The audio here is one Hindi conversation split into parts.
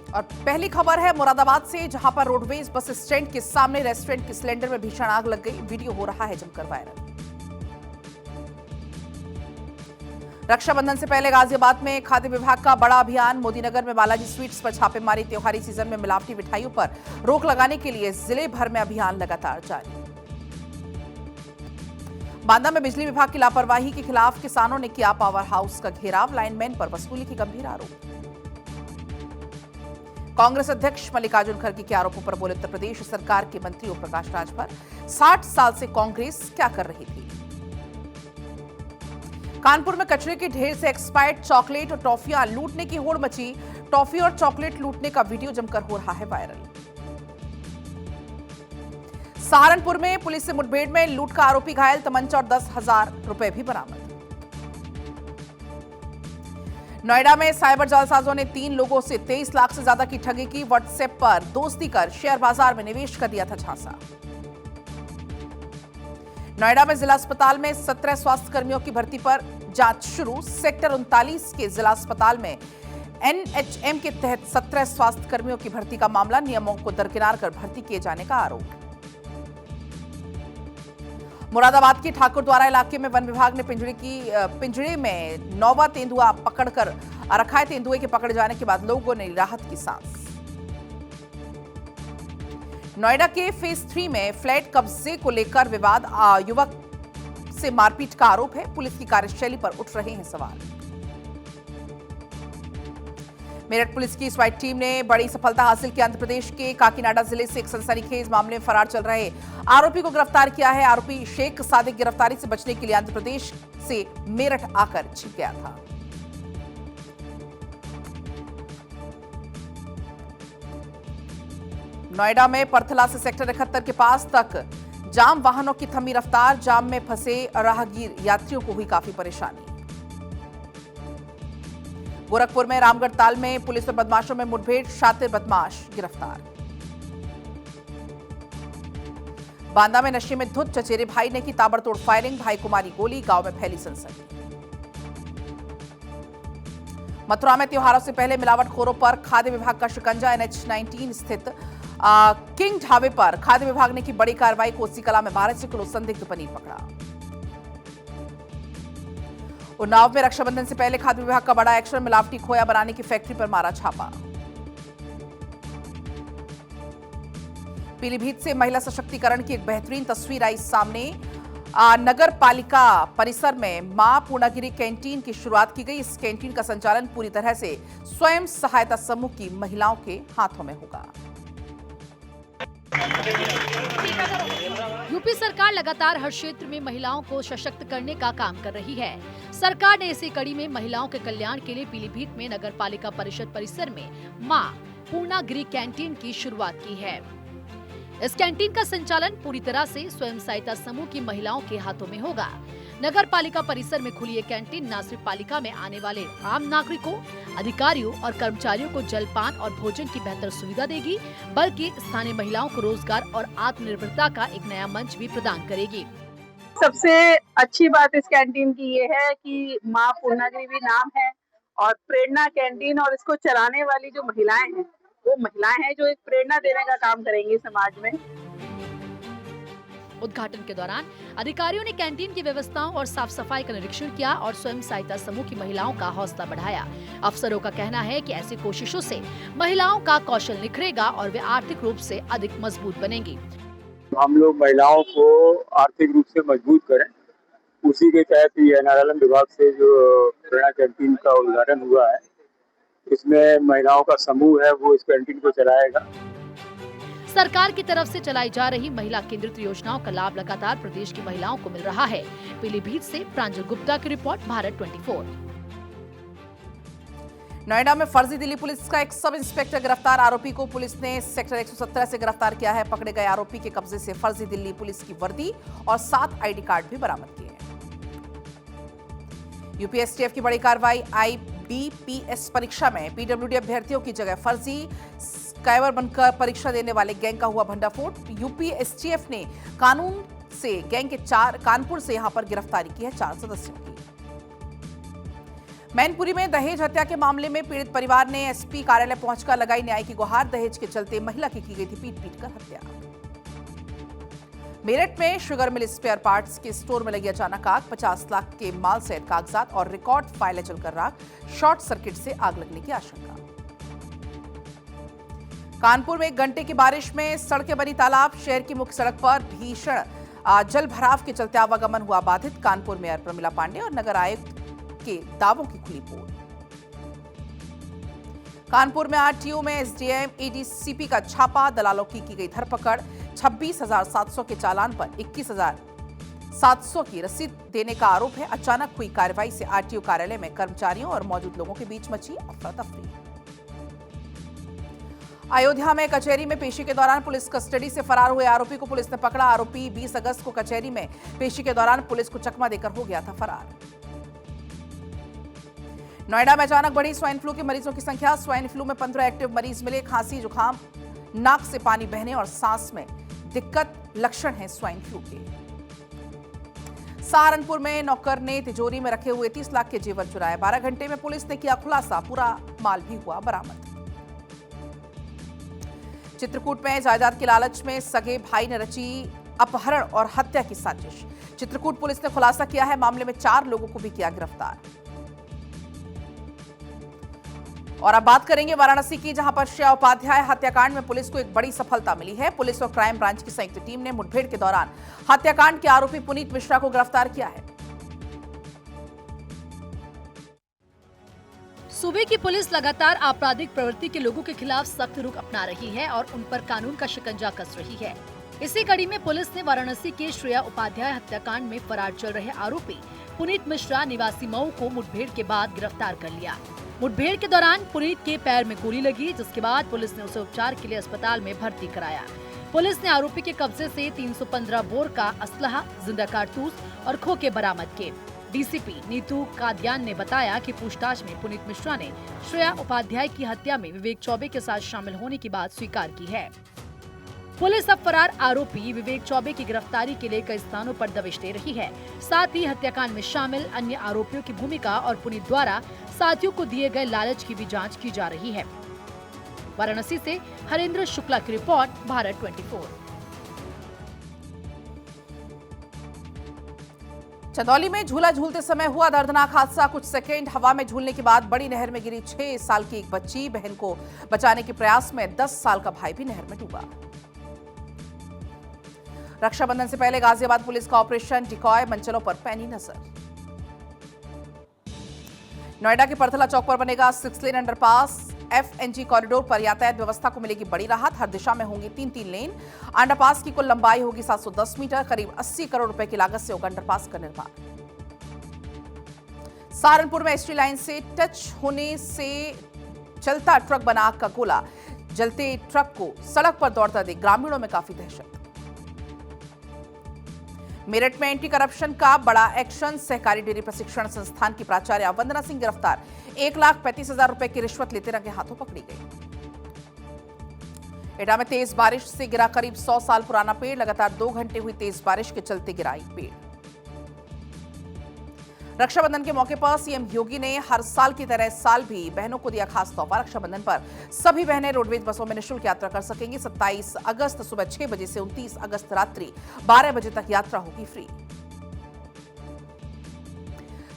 और पहली खबर है मुरादाबाद से, जहां पर रोडवेज बस स्टैंड के सामने रेस्टोरेंट के सिलेंडर में भीषण आग लग गई। वीडियो हो रहा है जमकर वायरल। रक्षाबंधन से पहले गाजियाबाद में खाद्य विभाग का बड़ा अभियान। मोदीनगर में बालाजी स्वीट्स पर छापेमारी। त्योहारी सीजन में मिलावटी मिठाइयों पर रोक लगाने के लिए जिले भर में अभियान लगातार जारी। बांदा में बिजली विभाग की लापरवाही के खिलाफ किसानों ने किया पावर हाउस का घेराव। लाइनमैन पर वसूली के गंभीर आरोप। कांग्रेस अध्यक्ष मल्लिकार्जुन खड़गे के आरोपों पर बोले उत्तर प्रदेश सरकार के मंत्री ओम प्रकाश राजभर। 60 साल से कांग्रेस क्या कर रही थी। कानपुर में कचरे के ढेर से एक्सपायर्ड चॉकलेट और टॉफियां लूटने की होड़ मची। टॉफी और चॉकलेट लूटने का वीडियो जमकर हो रहा है वायरल। सहारनपुर में पुलिस से मुठभेड़ में लूट का आरोपी घायल। तमंचा और 10,000 रुपए भी बरामद। नोएडा में साइबर जालसाजों ने 3 लोगों से 23 लाख से ज्यादा की ठगी की। व्हाट्सएप पर दोस्ती कर शेयर बाजार में निवेश कर दिया था झांसा। नोएडा में जिला अस्पताल में 17 स्वास्थ्य कर्मियों की भर्ती पर जांच शुरू। सेक्टर 39 के जिला अस्पताल में एनएचएम के तहत 17 स्वास्थ्य कर्मियों की भर्ती का मामला। नियमों को दरकिनार कर भर्ती किए जाने का आरोप। मुरादाबाद के ठाकुरद्वारा इलाके में वन विभाग ने पिंजरे में नौवा तेंदुआ पकड़कर रखा है। तेंदुए के पकड़े जाने के बाद लोगों ने राहत की सांस। नोएडा के फेज 3 में फ्लैट कब्जे को लेकर विवाद। युवक से मारपीट का आरोप है। पुलिस की कार्यशैली पर उठ रहे हैं सवाल। मेरठ पुलिस की स्वाइट टीम ने बड़ी सफलता हासिल की। आंध्र प्रदेश के काकीनाडा जिले से एक सनसनीखेज मामले में फरार चल रहे आरोपी को गिरफ्तार किया है। आरोपी शेख सादिक गिरफ्तारी से बचने के लिए आंध्र प्रदेश से मेरठ आकर छिप गया था। नोएडा में परथला से सेक्टर 71 के पास तक जाम। वाहनों की थमी रफ्तार। जाम में फंसे राहगीर यात्रियों को हुई काफी परेशानी। गोरखपुर में रामगढ़ ताल में पुलिस और बदमाशों में मुठभेड़। शातिर बदमाश गिरफ्तार। बांदा में नशे में धुत चचेरे भाई ने की ताबड़तोड़ फायरिंग। भाई को मारी गोली। गांव में फैली सनसनी। मथुरा में त्योहारों से पहले मिलावटखोरों पर खाद्य विभाग का शिकंजा। NH-19 स्थित किंग ढाबे पर खाद्य विभाग ने की बड़ी कार्रवाई। कोसी कला में 1200 किलो संदिग्ध पनीर पकड़ा। उन्नाव में रक्षाबंधन से पहले खाद्य विभाग का बड़ा एक्शन। मिलावटी खोया बनाने की फैक्ट्री पर मारा छापा। पीलीभीत से महिला सशक्तिकरण की एक बेहतरीन तस्वीर आई सामने। नगर पालिका परिसर में मां पूर्णागिरी कैंटीन की शुरुआत की गई। इस कैंटीन का संचालन पूरी तरह से स्वयं सहायता समूह की महिलाओं के हाथों में होगा। यूपी सरकार लगातार हर क्षेत्र में महिलाओं को सशक्त करने का काम कर रही है। सरकार ने इसी कड़ी में महिलाओं के कल्याण के लिए पीलीभीत में नगर पालिका परिषद परिसर में मां पूर्णागिरी कैंटीन की शुरुआत की है। इस कैंटीन का संचालन पूरी तरह से स्वयं सहायता समूह की महिलाओं के हाथों में होगा। नगर पालिका परिसर में खुली ये कैंटीन न सिर्फ पालिका में आने वाले आम नागरिकों, अधिकारियों और कर्मचारियों को जलपान और भोजन की बेहतर सुविधा देगी, बल्कि स्थानीय महिलाओं को रोजगार और आत्मनिर्भरता का एक नया मंच भी प्रदान करेगी। सबसे अच्छी बात इस कैंटीन की ये है कि माँ पूर्णागिरी भी नाम है और प्रेरणा कैंटीन, और इसको चलाने वाली जो महिलाएं हैं वो महिलाएं हैं जो एक प्रेरणा देने का काम करेंगी समाज में। उद्घाटन के दौरान अधिकारियों ने कैंटीन की व्यवस्थाओं और साफ सफाई का निरीक्षण किया और स्वयं सहायता समूह की महिलाओं का हौसला बढ़ाया। अफसरों का कहना है कि ऐसी कोशिशों से महिलाओं का कौशल निखरेगा और वे आर्थिक रूप से अधिक मजबूत बनेंगी। हम लोग महिलाओं को आर्थिक रूप से मजबूत करें, उसी के तहत ये NRLM विभाग से जो प्रेरणा कैंटीन का उद्घाटन हुआ है, इसमें महिलाओं का समूह है वो इस कैंटीन को चलाएगा। सरकार की तरफ से चलाई जा रही महिला केंद्रित योजनाओं का लाभ लगातार प्रदेश की महिलाओं को मिल रहा है। पीलीभीत से प्रांजल गुप्ता की रिपोर्ट, भारत 24। नोएडा में फर्जी दिल्ली पुलिस का एक सब इंस्पेक्टर गिरफ्तार। आरोपी को पुलिस ने सेक्टर 117 से गिरफ्तार किया है। पकड़े गए आरोपी के कब्जे से फर्जी दिल्ली पुलिस की वर्दी और 7 ID कार्ड भी बरामद किए हैं। यूपीएसटीएफ की बड़ी कार्रवाई। IBPS परीक्षा में PWD अभ्यर्थियों की जगह फर्जी स्काइवर बनकर परीक्षा देने वाले गैंग का हुआ भंडाफोड़। यूपीएसटीएफ ने कानून से गैंग के 4 कानपुर से यहां पर गिरफ्तारी की है 4 सदस्यों की। मैनपुरी में दहेज हत्या के मामले में पीड़ित परिवार ने एसपी कार्यालय पहुंचकर लगाई न्याय की गुहार। दहेज के चलते महिला की गई थी पीट कर हत्या। मेरठ में शुगर मिल स्पेयर पार्ट्स के स्टोर में लगी अचानक आग। 50 लाख के माल सहित कागजात और रिकॉर्ड फाइलें जलकर राख। शॉर्ट सर्किट से आग लगने की आशंका। कानपुर में 1 घंटे की बारिश में सड़कें बनी तालाब। शहर की मुख्य सड़क पर भीषण जल भराव के चलते आवागमन हुआ बाधित। कानपुर मेयर प्रमिला पांडे और नगर आयुक्त के दावों की खुली पोल। कानपुर में आरटीओ में एसडीएम एडीसीपी का छापा। दलालों की गई धरपकड़। 26,700 के चालान पर 21,700 की रसीद देने का आरोप है। अचानक हुई कार्रवाई से आरटीओ कार्यालय में कर्मचारियों और मौजूद लोगों के बीच मची अफरा-तफरी। अयोध्या में कचहरी में पेशी के दौरान पुलिस कस्टडी से फरार हुए आरोपी को पुलिस ने पकड़ा। आरोपी 20 अगस्त को कचहरी में पेशी के दौरान पुलिस को चकमा देकर हो गया था फरार। नोएडा में अचानक बढ़ी स्वाइन फ्लू के मरीजों की संख्या। स्वाइन फ्लू में 15 एक्टिव मरीज मिले। खांसी, जुकाम, नाक से पानी बहने और सांस में दिक्कत लक्षण हैं स्वाइन फ्लू के। सहारनपुर में नौकर ने तिजोरी में रखे हुए 30 लाख के जेवर चुराए। 12 घंटे में पुलिस ने किया खुलासा। पूरा माल भी हुआ बरामद। चित्रकूट में जायदाद के लालच में सगे भाई ने रची अपहरण और हत्या की साजिश। चित्रकूट पुलिस ने खुलासा किया है। मामले में 4 लोगों को भी किया गिरफ्तार। और अब बात करेंगे वाराणसी की, जहां पर श्रेया उपाध्याय हत्याकांड में पुलिस को एक बड़ी सफलता मिली है। पुलिस और क्राइम ब्रांच की संयुक्त टीम ने मुठभेड़ के दौरान हत्याकांड के आरोपी पुनीत मिश्रा को गिरफ्तार किया है। सूबे की पुलिस लगातार आपराधिक प्रवृत्ति के लोगों के खिलाफ सख्त रुख अपना रही है और उन पर कानून का शिकंजा कस रही है। इसी कड़ी में पुलिस ने वाराणसी के श्रेया उपाध्याय हत्याकांड में फरार चल रहे आरोपी पुनीत मिश्रा निवासी मऊ को मुठभेड़ के बाद गिरफ्तार कर लिया। मुठभेड़ के दौरान पुनीत के पैर में गोली लगी, जिसके बाद पुलिस ने उसे उपचार के लिए अस्पताल में भर्ती कराया। पुलिस ने आरोपी के कब्जे से 315 बोर का असलहा, जिंदा कारतूस और खोखे बरामद किए। डीसीपी नीतू कादियान ने बताया कि पूछताछ में पुनीत मिश्रा ने श्रेया उपाध्याय की हत्या में विवेक चौबे के साथ शामिल होने की बात स्वीकार की है। पुलिस अब फरार आरोपी विवेक चौबे की गिरफ्तारी के लिए कई स्थानों पर दबिश दे रही है। साथ ही हत्याकांड में शामिल अन्य आरोपियों की भूमिका और पुनीत द्वारा साथियों को दिए गए लालच की भी जांच की जा रही है। वाराणसी से हरेंद्र शुक्ला की रिपोर्ट, भारत 24। चंदौली में झूला झूलते समय हुआ दर्दनाक हादसा। कुछ सेकंड हवा में झूलने के बाद बड़ी नहर में गिरी 6 साल की एक बच्ची। बहन को बचाने के प्रयास में 10 साल का भाई भी नहर में डूबा। रक्षाबंधन से पहले गाजियाबाद पुलिस का ऑपरेशन डिकॉय, मंचलों पर पैनी नजर। नोएडा के परथला चौक पर बनेगा 6 लेन अंडरपास। एफएनजी कॉरिडोर पर यातायात व्यवस्था को मिलेगी बड़ी राहत। हर दिशा में होंगी 3-3 लेन। अंडरपास की कुल लंबाई होगी 710 मीटर। करीब 80 करोड़ रुपए की लागत से होगा अंडरपास का निर्माण। सहारनपुर में एसटी लाइन से टच होने से चलता ट्रक बना आग का गोला। जलते ट्रक को सड़क पर दौड़ता देख ग्रामीणों में काफी दहशत। मेरठ में एंटी करप्शन का बड़ा एक्शन। सहकारी डेयरी प्रशिक्षण संस्थान की प्राचार्य वंदना सिंह गिरफ्तार। 1,35,000 रुपए की रिश्वत लेते रंगे हाथों पकड़ी गई। एटा में तेज बारिश से गिरा करीब 100 साल पुराना पेड़। लगातार 2 घंटे हुई तेज बारिश के चलते गिरा एक पेड़। रक्षाबंधन के मौके पर सीएम योगी ने हर साल की तरह इस साल भी बहनों को दिया खास तोहफा। रक्षाबंधन पर सभी बहनें रोडवेज बसों में निःशुल्क यात्रा कर सकेंगी। 27 अगस्त सुबह 6 बजे से 29 अगस्त रात्रि 12 बजे तक यात्रा होगी फ्री।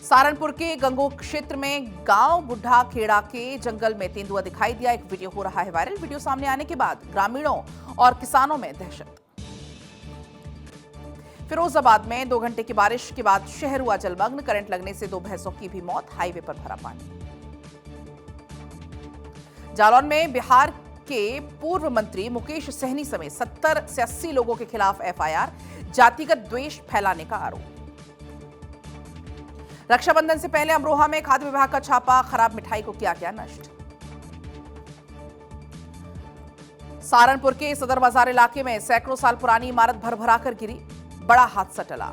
सहारनपुर के गंगो क्षेत्र में गांव बुढ़ा खेड़ा के जंगल में तेंदुआ दिखाई दिया। एक वीडियो हो रहा है वायरल। वीडियो सामने आने के बाद ग्रामीणों और किसानों में दहशत। फिरोजाबाद में 2 घंटे की बारिश के बाद शहर हुआ जलमग्न। करंट लगने से 2 भैंसों की भी मौत। हाईवे पर भरा पानी। जालौन में बिहार के पूर्व मंत्री मुकेश सहनी समेत 70 से 80 लोगों के खिलाफ एफआईआर। जातिगत द्वेष फैलाने का आरोप। रक्षाबंधन से पहले अमरोहा में खाद्य विभाग का छापा। खराब मिठाई को किया गया नष्ट। सहारनपुर के सदर बाजार इलाके में सैकड़ों साल पुरानी इमारत भरभराकर गिरी। बड़ा हादसा टला।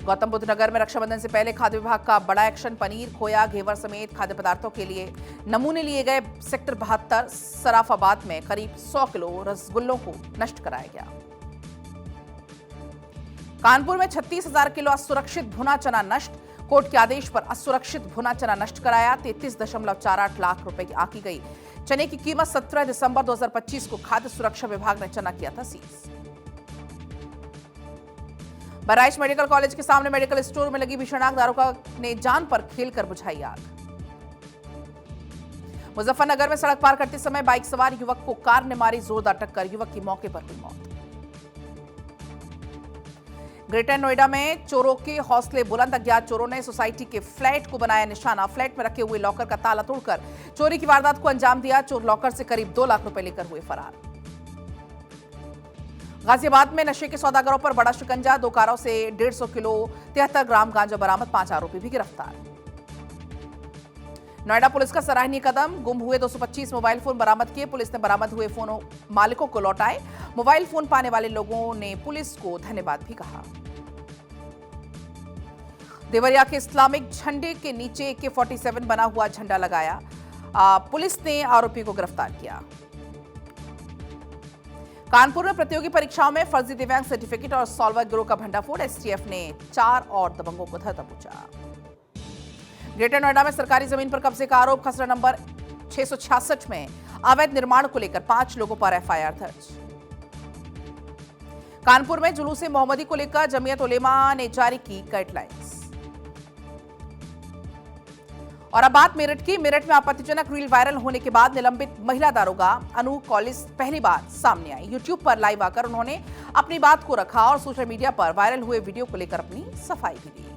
गौतम बुद्ध नगर में रक्षाबंधन से पहले खाद्य विभाग का बड़ा एक्शन। पनीर, खोया, घेवर समेत खाद्य पदार्थों के लिए नमूने लिए गए। सेक्टर 72 सराफाबाद में करीब 100 किलो रसगुल्लों को नष्ट कराया गया। कानपुर में 36,000 किलो असुरक्षित भुना चना नष्ट। कोर्ट के आदेश पर असुरक्षित भुना चना नष्ट कराया। 33.48 लाख रुपए की आकी गई चने की कीमत। 17 दिसंबर 2025 को खाद्य सुरक्षा विभाग ने चना किया था सीज। बहराइच मेडिकल कॉलेज के सामने मेडिकल स्टोर में लगी भीषण आग, दारोगा ने जान पर खेलकर बुझाई आग। मुजफ्फरनगर में सड़क पार करते समय बाइक सवार युवक को कार ने मारी जोरदार टक्कर, युवक की मौके पर हुई मौत। ग्रेटर नोएडा में चोरों के हौसले बुलंद, अज्ञात चोरों ने सोसाइटी के फ्लैट को बनाया निशाना। फ्लैट में रखे हुए लॉकर का ताला तोड़कर चोरी की वारदात को अंजाम दिया। चोर लॉकर से करीब 2 लाख रुपए लेकर हुए फरार। गाजियाबाद में नशे के सौदागरों पर बड़ा शिकंजा, 2 कारों से 150 किलो 73 ग्राम गांजा बरामद, 5 आरोपी भी गिरफ्तार। नोएडा पुलिस का सराहनीय कदम, गुम हुए 225 मोबाइल फोन बरामद किए। पुलिस ने बरामद हुए फोन मालिकों को लौटाए। मोबाइल फोन पाने वाले लोगों ने पुलिस को धन्यवाद भी कहा। देवरिया के इस्लामिक झंडे के नीचे AK-47 बना हुआ झंडा लगाया। पुलिस ने आरोपी को गिरफ्तार किया। कानपुर में प्रतियोगी परीक्षाओं में फर्जी दिव्यांग सर्टिफिकेट और सॉल्वर गिरोह का भंडाफोड़, STF ने 4 और दबंगों को धर दबोचा। ग्रेटर नोएडा में सरकारी जमीन पर कब्जे का आरोप, खसरा नंबर 666 में अवैध निर्माण को लेकर 5 लोगों पर FIR दर्ज। कानपुर में जुलूस मोहम्मदी को लेकर जमीयत उलेमा ने जारी की गाइडलाइंस। और अब बात मेरठ की। मेरठ में आपत्तिजनक रील वायरल होने के बाद निलंबित महिला दारोगा अनु कॉलिस पहली बार सामने आई। यूट्यूब पर लाइव आकर उन्होंने अपनी बात को रखा और सोशल मीडिया पर वायरल हुए वीडियो को लेकर अपनी सफाई भी दी।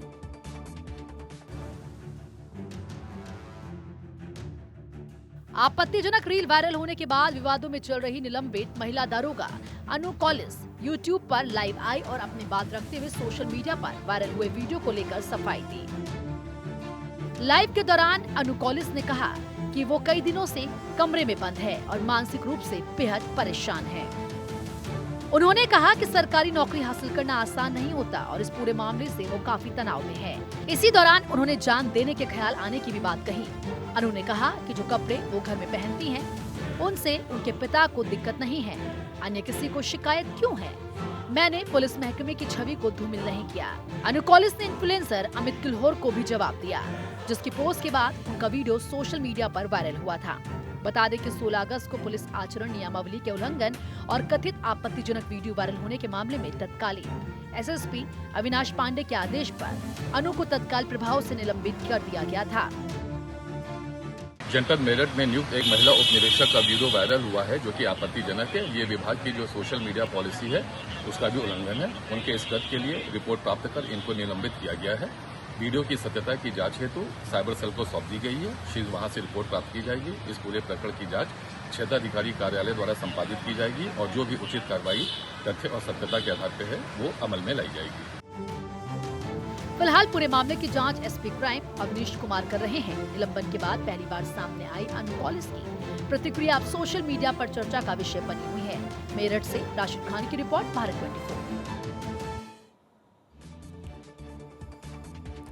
आपत्तिजनक रील वायरल होने के बाद विवादों में चल रही निलंबित महिला दारोगा अनु कॉलिस यूट्यूब पर लाइव आई और अपनी बात रखते हुए सोशल मीडिया पर वायरल हुए वीडियो को लेकर सफाई दी। लाइव के दौरान अनु कॉलिस ने कहा कि वो कई दिनों से कमरे में बंद है और मानसिक रूप से बेहद परेशान है। उन्होंने कहा कि सरकारी नौकरी हासिल करना आसान नहीं होता और इस पूरे मामले से वो काफी तनाव में है। इसी दौरान उन्होंने जान देने के ख्याल आने की भी बात कही। अनु ने कहा कि जो कपड़े वो घर में पहनती हैं, उनसे उनके पिता को दिक्कत नहीं है, अन्य किसी को शिकायत क्यों है। मैंने पुलिस महकमे की छवि को धूमिल नहीं किया। अनु कॉलिस ने इन्फ्लुएंसर अमित किल्होर को भी जवाब दिया, जिसकी पोस्ट के बाद उनका वीडियो सोशल मीडिया पर वायरल हुआ था। बता दें कि 16 अगस्त को पुलिस आचरण नियमावली के उल्लंघन और कथित आपत्तिजनक वीडियो वायरल होने के मामले में तत्कालीन SSP अविनाश पांडे के आदेश पर अनु को तत्काल प्रभाव से निलंबित कर दिया गया था। जनपद मेरठ में नियुक्त एक महिला उप निरीक्षक का वीडियो वायरल हुआ है, जो कि आपत्तिजनक है। ये विभाग की जो सोशल मीडिया पॉलिसी है उसका भी उल्लंघन है। उनके इस कृत्य के लिए रिपोर्ट प्राप्त कर इनको निलंबित किया गया है। वीडियो की सत्यता की जांच हेतु साइबर सेल को सौंप दी गई है। शीघ्र वहां से रिपोर्ट प्राप्त की जाएगी। इस पूरे प्रकरण की जांच क्षेत्राधिकारी कार्यालय द्वारा संपादित की जाएगी और जो भी उचित कार्रवाई तथ्य और सत्यता के आधार पर है वो अमल में लाई जाएगी। फिलहाल पूरे मामले की जांच SP क्राइम अवनीश कुमार कर रहे हैं। निलंबन के बाद पहली बार सामने आई अनु कॉलिस की प्रतिक्रिया अब सोशल मीडिया पर चर्चा का विषय बनी हुई है। मेरठ से राशिद खान की रिपोर्ट, भारत 24।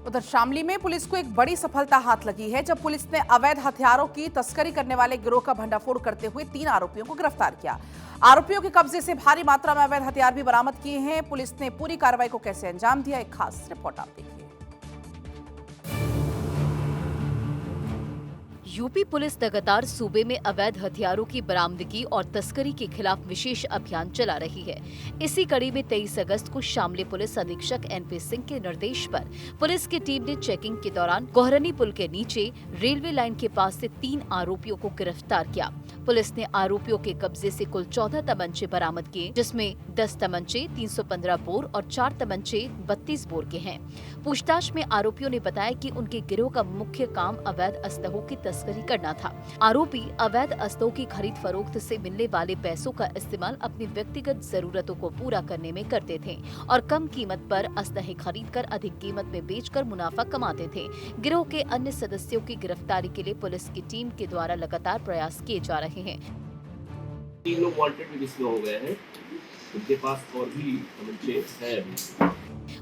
उधर शामली में पुलिस को एक बड़ी सफलता हाथ लगी है, जब पुलिस ने अवैध हथियारों की तस्करी करने वाले गिरोह का भंडाफोड़ करते हुए 3 आरोपियों को गिरफ्तार किया। आरोपियों के कब्जे से भारी मात्रा में अवैध हथियार भी बरामद किए हैं। पुलिस ने पूरी कार्रवाई को कैसे अंजाम दिया, एक खास रिपोर्ट आप देखिए। यूपी पुलिस लगातार सूबे में अवैध हथियारों की बरामदगी और तस्करी के खिलाफ विशेष अभियान चला रही है। इसी कड़ी में 23 अगस्त को शामली पुलिस अधीक्षक NP सिंह के निर्देश पर पुलिस की टीम ने चेकिंग के दौरान कोहरनी पुल के नीचे रेलवे लाइन के पास से 3 आरोपियों को गिरफ्तार किया। पुलिस ने आरोपियों के कब्जे से कुल 14 तमंचे बरामद किए, जिसमें 10 तमंचे 315 बोर और 4 तमंचे 32 बोर के हैं। पूछताछ में आरोपियों ने बताया कि उनके गिरोह का मुख्य काम अवैध अस्तों की तस्करी करना था। आरोपी अवैध अस्तों की खरीद फरोख्त से मिलने वाले पैसों का इस्तेमाल अपनी व्यक्तिगत जरूरतों को पूरा करने में करते थे और कम कीमत पर अस्तहें खरीदकर अधिक कीमत में बेचकर मुनाफा कमाते थे। गिरोह के अन्य सदस्यों की गिरफ्तारी के लिए पुलिस की टीम के द्वारा लगातार प्रयास किए जा रहे हैं। 3 लोग वांटेड लिस्ट में हो गए हैं, उनके पास और भी तमंचे हैं।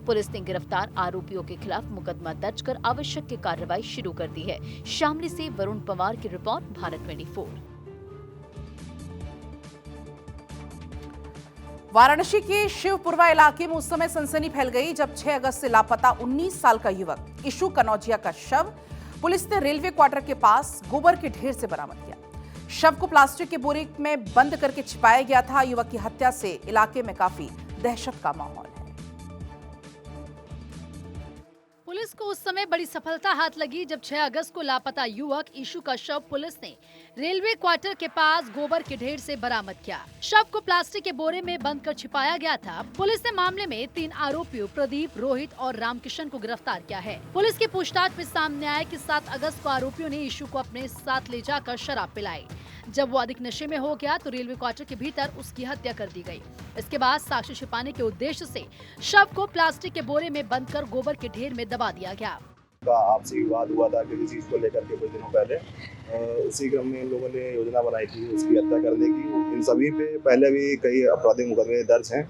पुलिस ने गिरफ्तार आरोपियों के खिलाफ मुकदमा दर्ज कर आवश्यक कार्रवाई शुरू कर दी है। शामली से वरुण पवार की रिपोर्ट, भारत 24। वाराणसी के शिवपुरवा इलाके में उस समय सनसनी फैल गई जब 6 अगस्त से लापता 19 साल का युवक इशू कनौजिया का शव पुलिस ने रेलवे क्वार्टर के पास गोबर के ढेर से बरामद किया। शव को प्लास्टिक के बोरे में बंद करके छिपाया गया था। युवक की हत्या से इलाके में काफी दहशत का माहौल है। पुलिस को उस समय बड़ी सफलता हाथ लगी जब 6 अगस्त को लापता युवक ईशू का शव पुलिस ने रेलवे क्वार्टर के पास गोबर के ढेर से बरामद किया। शव को प्लास्टिक के बोरे में बंद कर छिपाया गया था। पुलिस ने मामले में 3 आरोपियों प्रदीप, रोहित और रामकिशन को गिरफ्तार किया है। पुलिस की पूछताछ में सामने आया कि 7 अगस्त को आरोपियों ने ईशू को अपने साथ ले जाकर शराब पिलाई। जब वो अधिक नशे में हो गया तो रेलवे क्वार्टर के भीतर उसकी हत्या कर दी गई। इसके बाद साक्ष्य छिपाने के उद्देश्य से शव को प्लास्टिक के बोरे में बंद कर गोबर के ढेर में दबा दिया गया। का आपसी विवाद हुआ था किसी चीज को लेकर के कुछ दिनों पहले। उसी क्रम में इन लोगों ने योजना बनाई थी उसकी हत्या करने की। इन सभी पे पहले भी कई आपराधिक मुकदमे दर्ज हैं।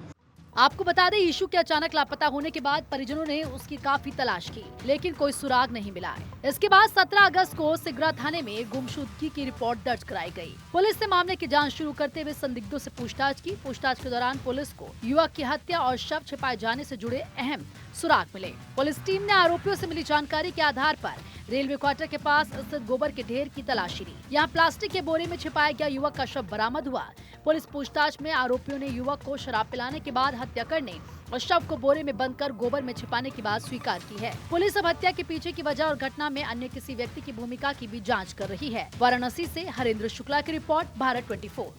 आपको बता दें, ईशू के अचानक लापता होने के बाद परिजनों ने उसकी काफी तलाश की, लेकिन कोई सुराग नहीं मिला। इसके बाद 17 अगस्त को सिगरा थाने में गुमशुदगी की रिपोर्ट दर्ज कराई गई। पुलिस ने मामले की जांच शुरू करते हुए संदिग्धों से पूछताछ की। पूछताछ के दौरान पुलिस को युवक की हत्या और शव छिपाए जाने से जुड़े अहम सुराग मिले। पुलिस टीम ने आरोपियों से मिली जानकारी के आधार पर रेलवे क्वार्टर के पास स्थित गोबर के ढेर की तलाशी ली। यहाँ प्लास्टिक के बोरे में छिपाया गया युवक का शव बरामद हुआ। पुलिस पूछताछ में आरोपियों ने युवक को शराब पिलाने के बाद हत्या करने और शव को बोरे में बंद कर गोबर में छिपाने की बात स्वीकार की है। पुलिस अब हत्या के पीछे की वजह और घटना में अन्य किसी व्यक्ति की भूमिका की भी जांच कर रही है। वाराणसी से हरेंद्र शुक्ला की रिपोर्ट, भारत 24।